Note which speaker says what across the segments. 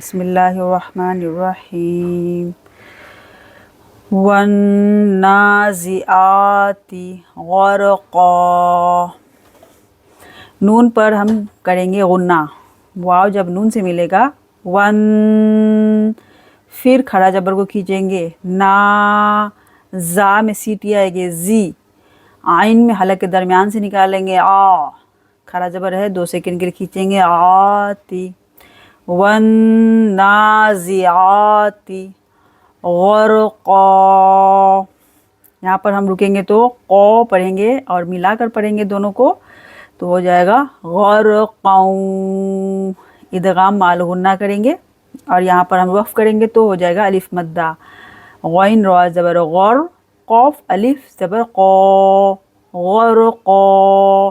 Speaker 1: بسم اللہ الرحمن الرحیم والنازعات غرقا. نون پر ہم کریں گے غنہ. واو جب نون سے ملے گا ون، پھر کھڑا جبر کو کھینچیں گے نا، زا میں سیٹی آئے گی زی، عین میں حلق کے درمیان سے نکالیں گے آ، کھڑا جبر ہے 2 سیکنڈ کے لیے کھینچیں گے آتی. والنازعات غرقا. یہاں پر ہم رکیں گے تو قو پڑھیں گے اور ملا کر پڑھیں گے دونوں کو، تو ہو جائے گا غرقا. ادغام مال غنہ کریں گے اور یہاں پر ہم وقف کریں گے تو ہو جائے گا الف مدہ. غین را زبر غر، قوف الف زبر قو، غرقا.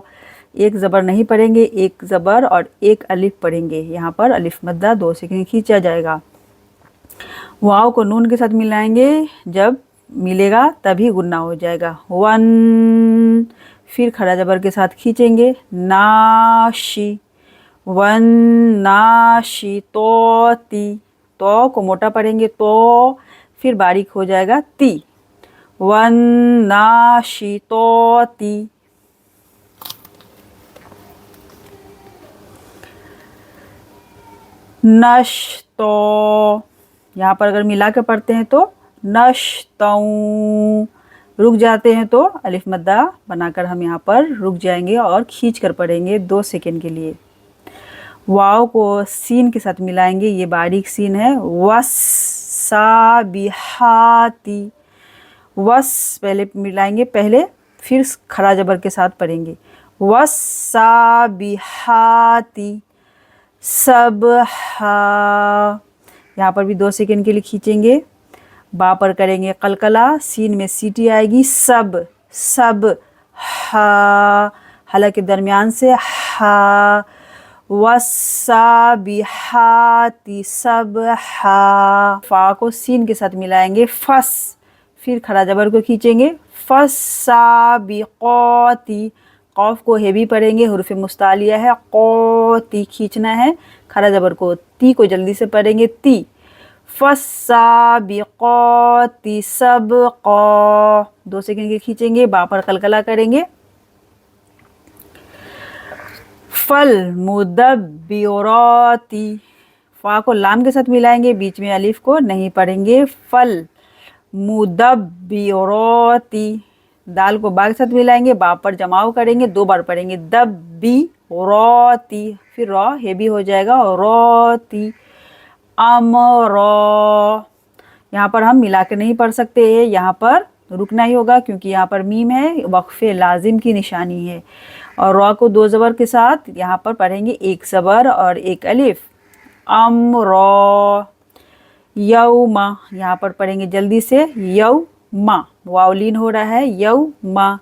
Speaker 1: ایک زبر نہیں پڑھیں گے، ایک زبر اور ایک الف پڑھیں گے. یہاں پر الف مدہ 2 سیکنڈ کھینچا جائے گا. واو کو نون کے ساتھ ملائیں گے، جب ملے گا تبھی غنہ ہو جائے گا. ون، پھر کھڑا جبر کے ساتھ کھینچیں گے ناشی، ون ناشی توتی. تو کو موٹا پڑھیں گے تو، پھر باریک ہو جائے گا تی. ون ناشی توتی. نشتو، یہاں پر اگر ملا کے پڑھتے ہیں تو نشتوں. رک جاتے ہیں تو الف مدہ بنا کر ہم یہاں پر رک جائیں گے اور کھینچ کر پڑھیں گے 2 سیکنڈ کے لیے. واو کو سین کے ساتھ ملائیں گے، یہ باریک سین ہے. والسابحاتی. وس پہلے ملائیں گے پہلے، پھر کھڑا جبر کے ساتھ پڑھیں گے والسابحاتی سبحا. یہاں پر بھی 2 سیکنڈ کے لیے کھینچیں گے. با پر کریں گے قلقلہ، سین میں سیٹی آئے گی سب، سب ہا، حلق کے درمیان سے ہا. والسابحات سبحا. فا کو سین کے ساتھ ملائیں گے فس، پھر کھڑا جبر کو کھینچیں گے فالسابقات. قوف کو ہیوی پڑھیں گے، حروف مستعلیہ ہے، قوتی کھینچنا ہے. کھڑا جبر کو تی کو جلدی سے پڑھیں گے تی. فالسابقات سبقا. 2 سیکنڈ کے کھینچیں گے. با پر قلقلہ کریں گے فالمدبرات. فا کو لام کے ساتھ ملائیں گے، بیچ میں الف کو نہیں پڑھیں گے. فالمدبرات. دال کو با کے ساتھ ملائیں گے، با پر جماؤ کریں گے، 2 بار پڑھیں گے دبی روتی، پھر را ہیوی ہو جائے گا روتی. امرا. یہاں پر ہم ملا کے نہیں پڑھ سکتے، یہاں پر رکنا ہی ہوگا کیونکہ یہاں پر میم ہے، وقف لازم کی نشانی ہے. اور را کو 2 زبر کے ساتھ یہاں پر پڑھیں گے، 1 زبر اور 1 الف. امرا. یوما. یہاں پر پڑھیں گے جلدی سے یوما، واو لین ہو رہا ہے یوما.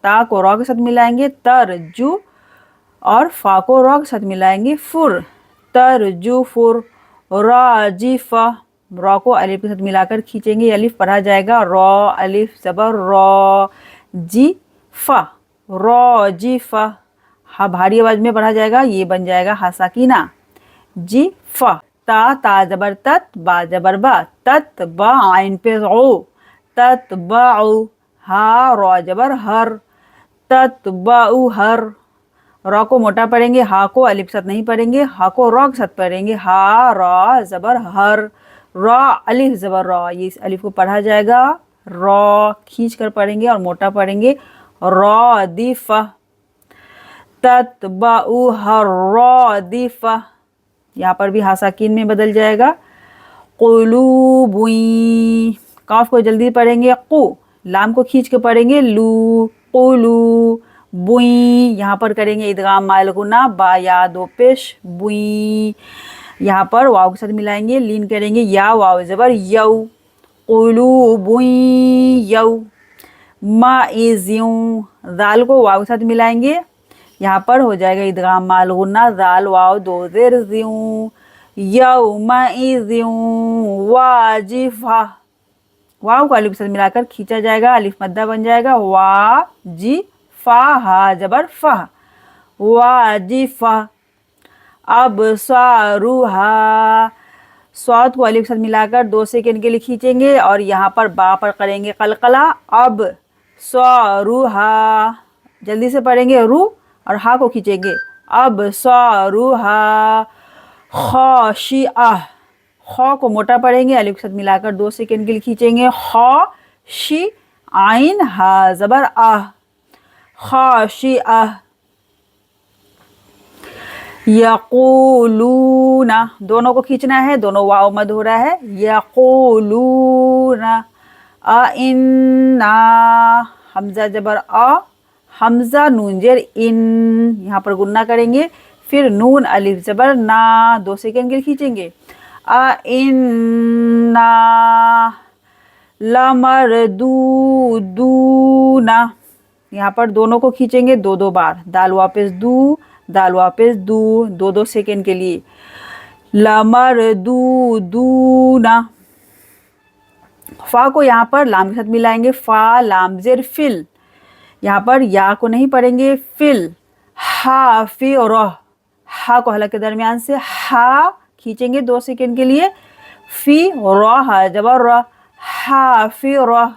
Speaker 1: تا کو را کے ساتھ ملائیں گے ترجو، اور فا کو را کے ساتھ ملائیں گے فر، ترجو فر. راجفہ. را کو الف کے ساتھ ملا کر کھینچیں گے، الف پڑھا جائے گا را، الف زبر را. جی فا، راجفہ. ہاں بھاری آواز میں پڑھا جائے گا، یہ بن جائے گا ہا ساکینہ جی فا. تا زبر تت، با زبر با، تت با عین پہ عو، تتبعو. ہا را جبر ہر، تتبعو ہر. را کو موٹا پڑھیں گے، ہا کو الف کے ساتھ نہیں پڑھیں گے، ہا کو را کے ساتھ پڑھیں گے. ہا را زبر ہر، را الف زبر را. یہ الف کو پڑھا جائے گا را، کھینچ کر پڑھیں گے اور موٹا پڑھیں گے رادفہ. تتبعوها الرادفہ. یہاں پر بھی ہا ساکین میں بدل جائے گا. قلوب. کاف کو جلدی پڑھیں گے قو، لام کو کھینچ کے پڑھیں گے لو، قلو بوئیں. یہاں پر کریں گے ادغام مائل غنہ، با یا 2 پیش بوئیں. یہاں پر واو کے ساتھ ملائیں گے، لین کریں گے یا واو زبر یو، قلوب یو. مائزیوں. دال کو واو کے ساتھ ملائیں گے، یہاں پر ہو جائے گا ادغام مال غنہ، دال واو 2 زیر زیوں. یومئذیوں واجفہ. واو کو الف کے ساتھ ملا کر کھینچا جائے گا، الف مدہ بن جائے گا وا جی فا، ہا زبر فہ، واجفہ. ابصارها स्वाद को अलिफ के साथ मिलाकर 2 सेकंड के लिए खींचेंगे और यहाँ पर बा पर करेंगे कलकला। अब स्वारूहा, जल्दी से पढ़ेंगे, रू और हा को खींचेंगे। अब स्वारूहा खाशिआ, ख को मोटा पढ़ेंगे, अलिफ के साथ मिलाकर 2 सेकंड के लिए खींचेंगे। खाशी आइन हा ज़बर आह, खाशिआ। यक़ूलूना, दोनों को खींचना है, दोनों वाव मद हो रहा है। यक़ूलूना इन्ना, हमज़ा ज़बर आ, हमज़ा नून जेर इन, यहाँ पर गुन्ना करेंगे। फिर नून अलिफ ज़बर ना, 2 सेकंड के लिए खींचेंगे। इन्ना लमरदूदूना, यहाँ पर दोनों को खींचेंगे 2-2 बार। दाल वापस दू, दाल वापस दू, 2-2 सेकंड के लिए। लमरदूदूना, फा को यहाँ पर लाम के साथ मिलाएंगे। फा लाम जेर फिल, यहाँ पर या को नहीं पढ़ेंगे, फिल। हा फी रह, हा को हलक के दरमियान से हा खींचेंगे 2 सेकंड के लिए। फी रह जबर रह, हा फी रह।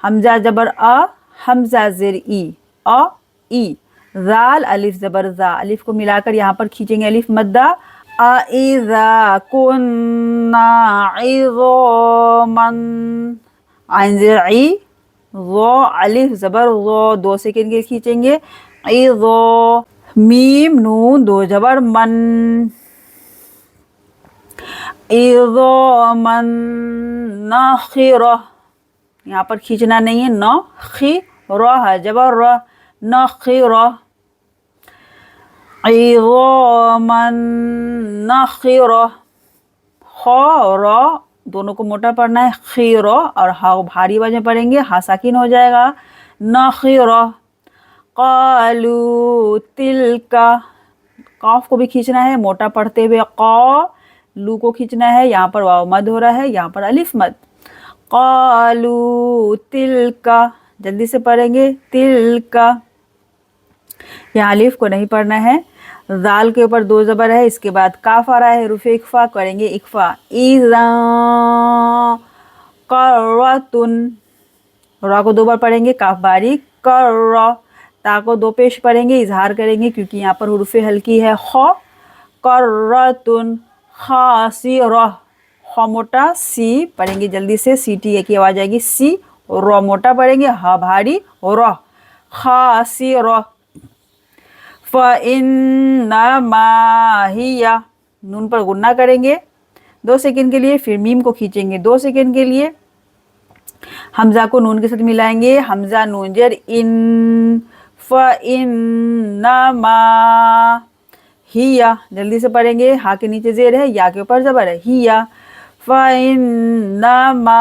Speaker 1: हमजा जबर अ, हमजा जेर ई, अ ई। जाल अलिफ ज़बर ज़ा, अलिफ को मिलाकर यहाँ पर खींचेंगे अलिफ मद्दा। अइज़ा कुन्ना इज़ामन, आइन ज़ेर ई, ज़ो अलिफ ज़बर ज़ो, 2 सेकंड के खींचेंगे। इज़ो, मीम नून 2 ज़बर मन, इज़ामन नख़िरा, यहाँ पर खींचना नहीं है। न खी रह ज़बर रह, नख़िरा। इज़ामन नख़िरा, ख र दोनों को मोटा पढ़ना है। खीरा और हा भारी आवाज में पढ़ेंगे, हा साकिन हो जाएगा। नख़िरा। क़ालू तिल्का, काफ को भी खींचना है मोटा पढ़ते हुए। क़ा, लू को खींचना है, यहाँ पर वाव मद हो रहा है, यहाँ पर अलिफ मद। क़ालू तिल्का, जल्दी से पढ़ेंगे, तिल्का। यहाँ अलिफ को नहीं पढ़ना है। जाल के ऊपर 2 ज़बर है, इसके बाद काफ आ रहा है, रुफ़े इक्फ़ा, करेंगे इक्फ़ा। इज़ा कर्रतुन, रा को 2 बार पढ़ेंगे, काफ बारीक। कर्र, ता को 2 पेश पढ़ेंगे, इजहार करेंगे क्योंकि यहाँ पर हुरूफ़े हल्की है। ख, कर्रतुन खासिरा, ख मोटा, सी पढ़ेंगे जल्दी से, सीटी की आवाज़ आएगी, सी। र मोटा पढ़ेंगे, हा भारी, र, खासिरा। फ़इन्नमा हिया, नून पर गुन्ना करेंगे 2 सेकंड के लिए। फिर मीम को खींचेंगे 2 सेकंड के लिए। हमज़ा को नून के साथ मिलाएंगे, हमज़ा नून जेर इन। फ़इन्नमा हिया, जल्दी से पढ़ेंगे, हा के नीचे जेर है, या के ऊपर ज़बर है, हिया। फ़इन्नमा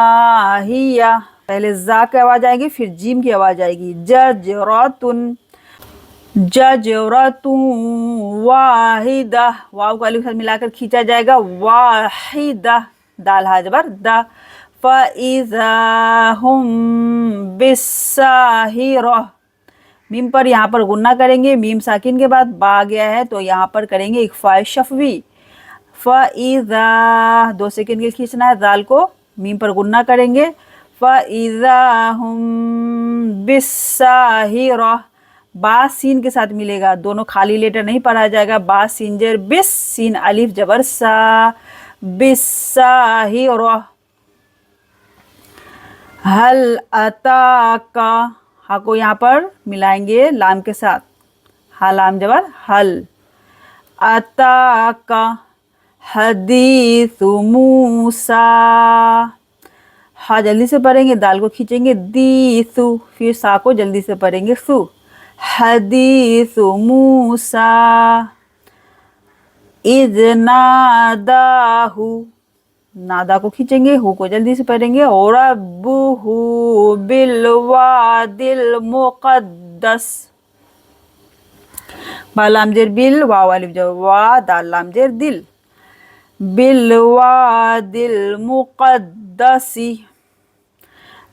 Speaker 1: हिया, पहले जा की आवाज़ आएगी, फिर जीम की आवाज़ आएगी। जजरातुन, जजरातुन वाहिदा, वाव को अलिफ के साथ मिलाकर खींचा जाएगा। वाहिदा, दाल हा ज़बर दा। फ़इज़ा हुम बिस्साहिरा, मीम पर यहाँ पर गुन्ना करेंगे, मीम साकिन के बाद बा आ गया है तो यहाँ पर करेंगे इख्फ़ा शफ़वी। फ़इज़ा, 2 सेकंड के लिए खींचना है, दाल को मीम पर गुन्ना करेंगे। फ़इज़ा हुम बिस्साहिरा, बा सीन के साथ मिलेगा, दोनों खाली लेटर नहीं पढ़ा जाएगा। बा सीन जेर बिस, सीन अलिफ जबर सा, बिस्साहिरा। हल अताका, हा को यहाँ पर मिलाएंगे लाम के साथ, हा लाम जबर हल। अताका हदीसु मूसा, हा जल्दी से पढ़ेंगे, दाल को खींचेंगे, दीसु, फिर सा को जल्दी से पढ़ेंगे, सु। हदीसु मूसा इज़ नादाहु, नादा को खींचेंगे, हु को जल्दी से पढ़ेंगे। और रब्बुहु बिलवादिल मुक़द्दस, बा लाम जेर बिल, वाव अलिफ जबर वा, दाल लाम जेर दिल। बिलवादिल मुक़द्दसी,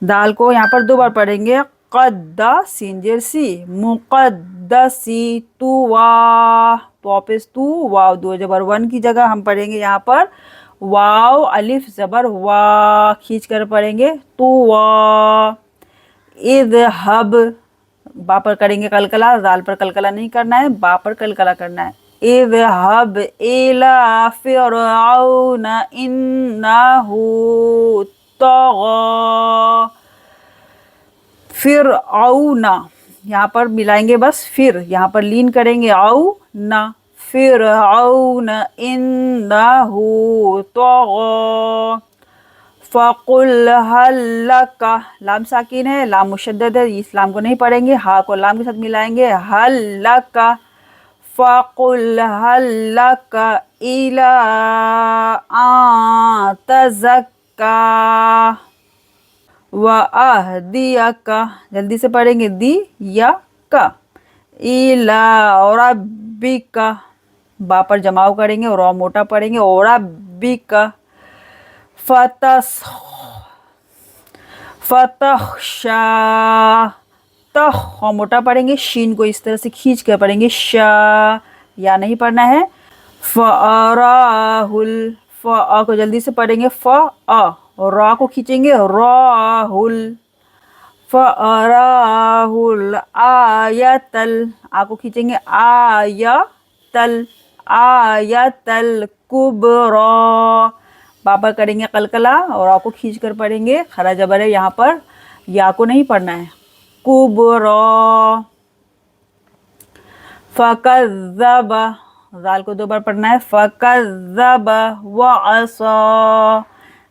Speaker 1: दाल को यहाँ पर 2 बार पढ़ेंगे, क़द्दा सीन जेर सी, मुक़द्दसी। तू वा, वापस तू, वाव 2 ज़बर 1 की जगह हम पढ़ेंगे यहाँ पर वाव अलिफ ज़बर वा, खींच कर पढ़ेंगे तो वा। इज़हब, बा पर करेंगे कलकला, दाल पर कलकला नहीं करना है, बा पर कलकला करना है। इज़हब इला फ़िरऔन इन्नहु तग़ा। फ़िरऔना, यहाँ पर मिलाएंगे बस फिर, यहाँ पर लीन करेंगे औ ना। फ़िरऔन इन्नहु तग़ा। फ़क़ुल हल लका, लाम साकिन है, लाम मुशद्दद है, इस लाम को नहीं पढ़ेंगे, हा को लाम के साथ मिलाएंगे, हल लका। फ़क़ुल हल लका इला आन तज़क्का व अहदियका, जल्दी से पढ़ेंगे दी या का। इला रब्बिका, बा पर जमाव करेंगे और मोटा पढ़ेंगे, और रब्बिका। फतहशा, तह मोटा पढ़ेंगे, शीन को इस तरह से खींच कर पढ़ेंगे, शा, या नहीं पढ़ना है। फ़अराहुल, फ़अ को जल्दी से पढ़ेंगे, फ़अ, रा को खींचेंगे, राहुल। फ़अराहुल आयतल, आ को खींचेंगे, आयतल, आयतल कुबरा। बा पर करेंगे कलकला और आ को खींच कर पढ़ेंगे, खरा जबर है यहाँ पर, या को नहीं पढ़ना है, कुबरा। फ़कज़्ज़ब, ज़ाल को 2 बार पढ़ना है, फ़कज़्ज़ब व असा,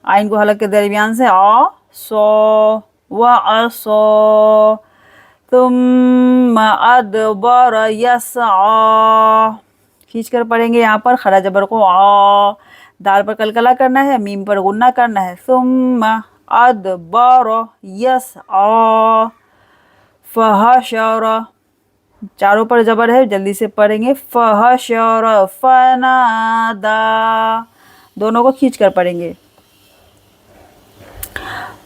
Speaker 1: आइन को हलक के दरमियान से आ सो, व असा। तुम्मा अदबर यस्आ, खींच कर पढ़ेंगे यहाँ पर, खरा जबर को आ, दाल पर कलकला करना है, मीम पर गुन्ना करना है, सुम्मा अदबर यस्आ। फ़हशर, चारों पर जबर है, जल्दी से पढ़ेंगे, फ़हशर फ़नादा, दोनों को खींच कर पढ़ेंगे।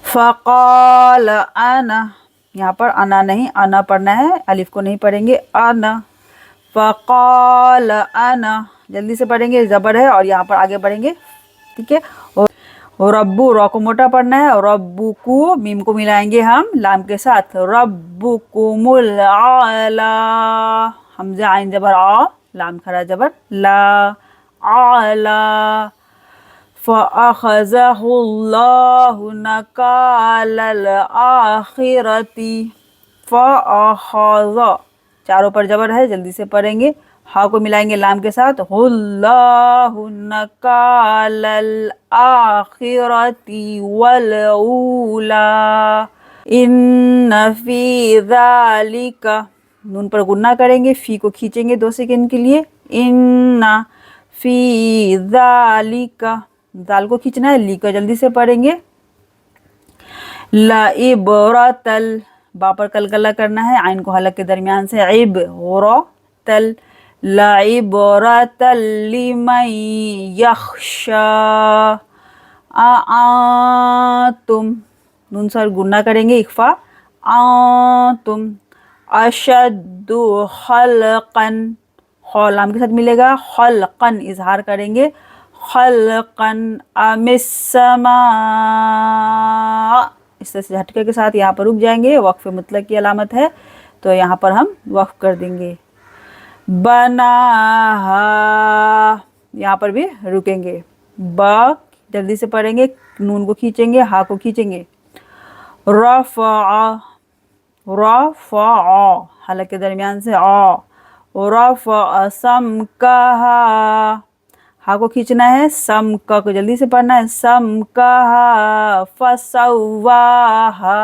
Speaker 1: फ़क़ाल अना, यहाँ पर अना नहीं अना पढ़ना है, अलिफ को नहीं पढ़ेंगे, अना। फ़क़ाल अना, जल्दी से पढ़ेंगे, ज़बर है और यहाँ पर आगे बढ़ेंगे, ठीक है। और रब्बू, रा को मोटा पढ़ना है, और रब्बू को मीम को मिलाएंगे हम लाम के साथ, रब्बुकुमुल आला, हमज़ा आइन जबर आ, लाम खरा जबर ला, आला। फ़अख़ज़हुल्लाहु नकालल आखिरती, फ़अख़ज़, चारों पर जबर है, जल्दी से पढ़ेंगे, हा को मिलाएंगे लाम के साथ, हुल्लाहु नकालल आखिरती वल ऊला। इन्न फ़ी ज़ालिका, नून पर गुन्ना करेंगे, फ़ी को खींचेंगे 2 सेकंड के लिए, इन्ना फ़ी ज़ालिका, दाल को खींचना है, ली को जल्दी से पढ़ेंगे, लाइब्रतल, बा पर कलकला करना है, आइन को हलक के दरमियान से, इब्रतल, लाइब्रतल लिमन यख्शा। आंतुम, नून सर गुन्ना करेंगे, इख्फा, आंतुम अशद्दु खल्क़न, खौ लाम के साथ मिलेगा, खल्क़न इजहार करेंगे, खल्क़न अमिस्समा, इस तरह से झटके के साथ यहाँ पर रुक जाएंगे, वक्फ मुतलक की अलामत है, तो यहाँ पर हम वक्फ कर देंगे। बनाहा, यहाँ पर भी रुकेंगे, बा जल्दी से पढ़ेंगे, नून को खींचेंगे, हा को खींचेंगे, रफ़अ, रफ़अ, हलक के दरमियान से आ, रफ़अ समकहा, हा को खींचना है, समका को जल्दी से पढ़ना है, समकहा फसव्वाहा,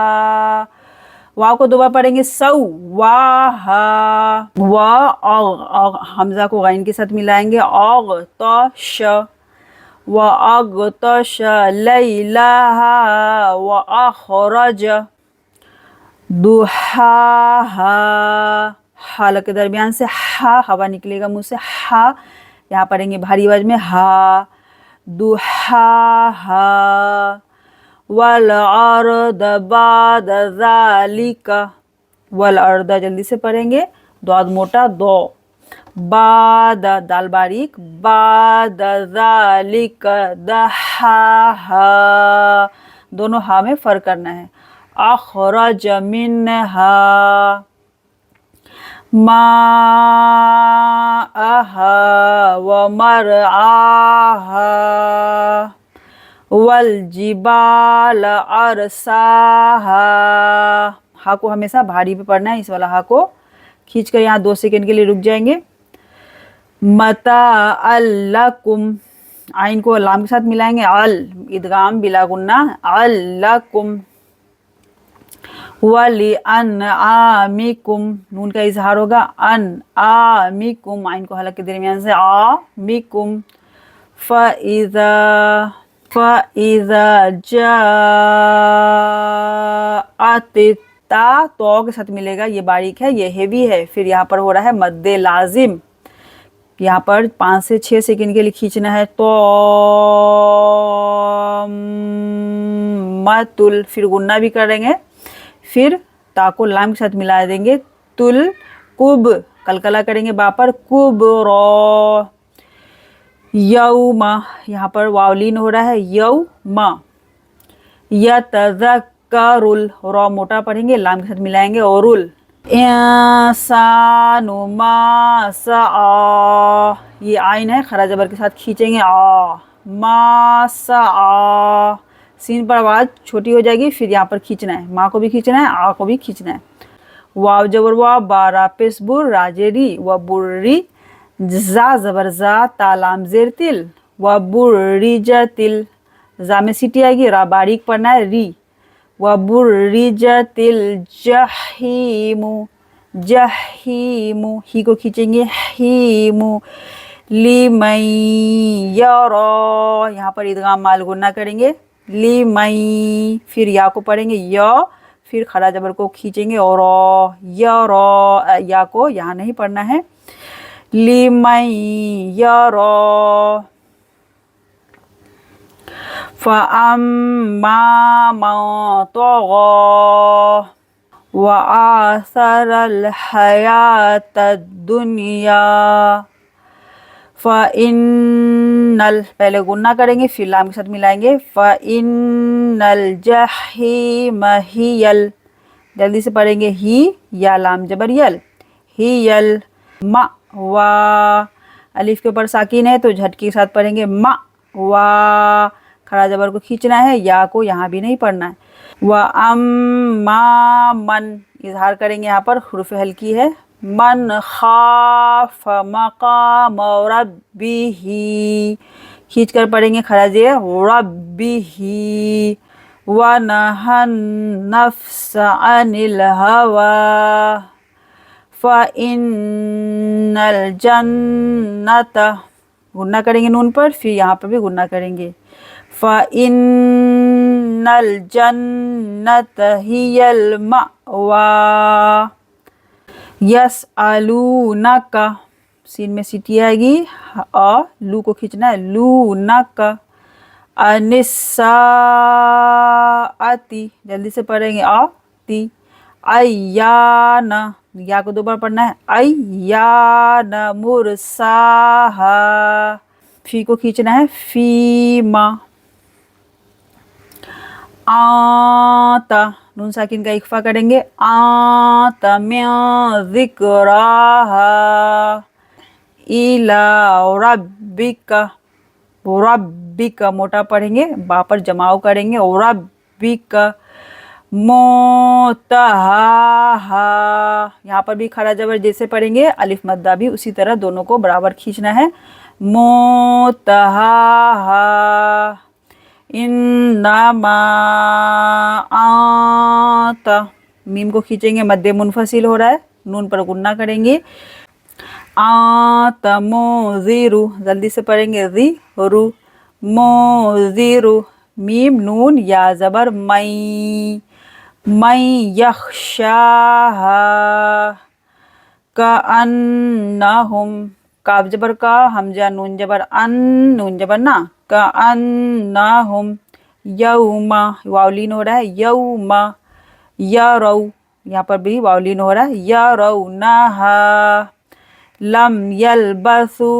Speaker 1: वाव को 2 बार पढ़ेंगे, सव्वाहा। व हमजा को गाइन के साथ मिलाएंगे, अग़तश, व अग़तश लैलाहा व अख़रज दुहाहा, हालक के दरमियान से हा, हवा निकलेगा मुंह से, हा, यहाँ पढ़ेंगे भारी आवाज में, हा, दुहाहा। वल अर्द बाद ज़ालिका, वल अर्द जल्दी से पढ़ेंगे, दाद मोटा दो, बाद, दाल बारीक, बाद ज़ालिक, दहा, दोनों हा में फ़र्क करना है। अखरज मिनहा माअहा व मरआहा वल जिबाल अरसाहा। हा को हमेशा भारी पे पढ़ना है, इस वाला हा को खींच कर यहाँ 2 सेकंड के लिए रुक जाएंगे। मता अल्लकुम, आइन को लाम के साथ मिलाएंगे, अल, इदगाम बिला गुन्ना, अल्लकुम। वली अन आमिकुम, नून का इजहार होगा, अन आमिकुम, आइन को हलक के दरमियान से, आ मिकुम। फ़इज़ा जाअत, ता तो के साथ मिलेगा, ये बारीक है, ये हेवी है। फिर यहाँ पर हो रहा है मद्दे लाजिम, यहाँ पर 5 से 6 सेकंड के लिए खींचना है। तो मतुल, फिर गुन्ना भी करेंगे, फिर ता को लाम के साथ मिला देंगे, तुल कुब, कलकला करेंगे बा पर, कुब रो। यौमा, यहाँ पर वावलीन हो रहा है, यौमा। यतज़क्करुल, रो मोटा पढ़ेंगे, लाम के साथ मिलाएंगे, औरुल। इंसानु मा सआ, ये आइन है, खरा जबर के साथ खींचेंगे, आ, मा सआ। सीन पर आवाज़ छोटी हो जाएगी, फिर यहाँ पर खींचना है, माँ को भी खींचना है, आ को भी खींचना है। वाव जबर वा, बारा पेशबुर, राजेरी, व बुर्री, जा जबर जा, तालाम जेर तिल, व बुर्री जतिल, जा में सीटी आएगी, रा बारीक पढ़ना है, री। व बुर्री जतिल जहीमु, जहीमु, ही को खींचेंगे, हीमु। लिमई यरो, यहाँ पर इदगाम माल गुन्ना करेंगे, लिमई, फिर या को पढ़ेंगे, य, फिर खरा जबर को खींचेंगे, और यरो, या को यहाँ नहीं पढ़ना है, लिमई यरो। फ़अम्मा मन तग़ा व आसरल हयातद दुनिया फ़इन्नल, पहले गुन्ना करेंगे, फिर लाम के साथ मिलाएंगे, फ़इन्नल जहीम हियल, जल्दी से पढ़ेंगे, ही या लाम जबर यल, हियल। मा वा, अलिफ के ऊपर साकिन है तो झटके के साथ पढ़ेंगे, मा वा, खड़ा जबर को खींचना है, या को यहाँ भी नहीं पढ़ना है। व अम्मा मन, इजहार करेंगे, यहाँ पर हुरूफ हल्की है, मन खाफ मकाम रब्बिही, खींच कर पढ़ेंगे, खड़ा जे रब्बिही। व नहन नफ्स अनिल हवा फ़इन्नल जन्नत, गुन्ना करेंगे नून पर, फिर यहाँ पर भी गुन्ना करेंगे, फ़इन्नल जन्नत हियल मअवा। यसअलूनका, सीन में सीटी आएगी, लू को खींचना है, लूनका। अनिस्साअती, जल्दी से पढ़ेंगे, ती। अय्याना, या को 2 बार पढ़ना है, अय्याना मुरसाहा, फी को खींचना है, फीमा। आता, नून साकिन का इख्फा करेंगे, आता में ज़िक्राहा इला रब्बिका, रब्बिका मोटा पढ़ेंगे, बा पर जमाव करेंगे, रब्बिका। मोतहाहा, यहाँ पर भी खड़ा जबर जैसे पढ़ेंगे, अलिफ मद्दा भी उसी तरह दोनों को बराबर खींचना है, मोतहाहा। इन्नमा आता, मीम को खींचेंगे, मद्दे मुनफसिल हो रहा है, नून पर गुन्ना करेंगे, आता मोज़िरु, जल्दी से पढ़ेंगे, ज़िरु, मोज़िरु। मीम नून या जबर मई, मई यख्शाहा कअन्नहुम, काफ जबर का, हमजा नून जबर अन, नून जबर ना, कअन्नहुम यौमा, वावलीन हो रहा है, यौमा। यरौ, यहाँ पर भी वावलीन हो रहा है, यरौनाहा। लम यलबसू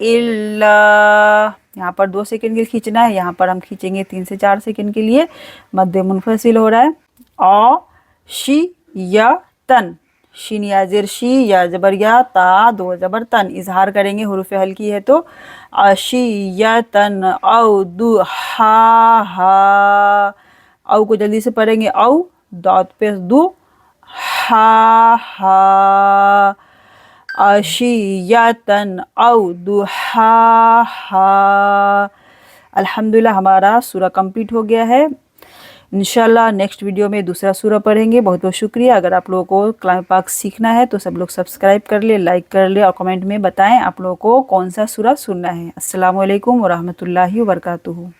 Speaker 1: इल्ला, यहाँ पर 2 सेकंड के लिए खींचना है, यहाँ पर हम खींचेंगे 3 से 4 सेकंड के लिए। मध्य मुनफसिल हो रहा है। औ शी या तन, शीन या ज़ेर शी, या जबर या, ता दो जबर तन। इजहार करेंगे, हुरूफ हल्की है तो अशियतन औ दुहा, औ को जल्दी से पढ़ेंगे, औ दाँत पे दु, हा अशियतन औ दुहा। अल्हम्दुलिल्लाह हमारा सूरा कंप्लीट हो गया है। इंशाल्लाह नेक्स्ट वीडियो में दूसरा सूरा पढ़ेंगे। बहुत बहुत शुक्रिया। अगर आप लोगों को कलाम पाक सीखना है तो सब लोग सब्सक्राइब कर ले, लाइक कर ले और कमेंट में बताएं आप लोगों को कौन सा सूरा सुनना है। अस्सलामु अलैकुम व रहमतुल्लाहि व बरकातुहू।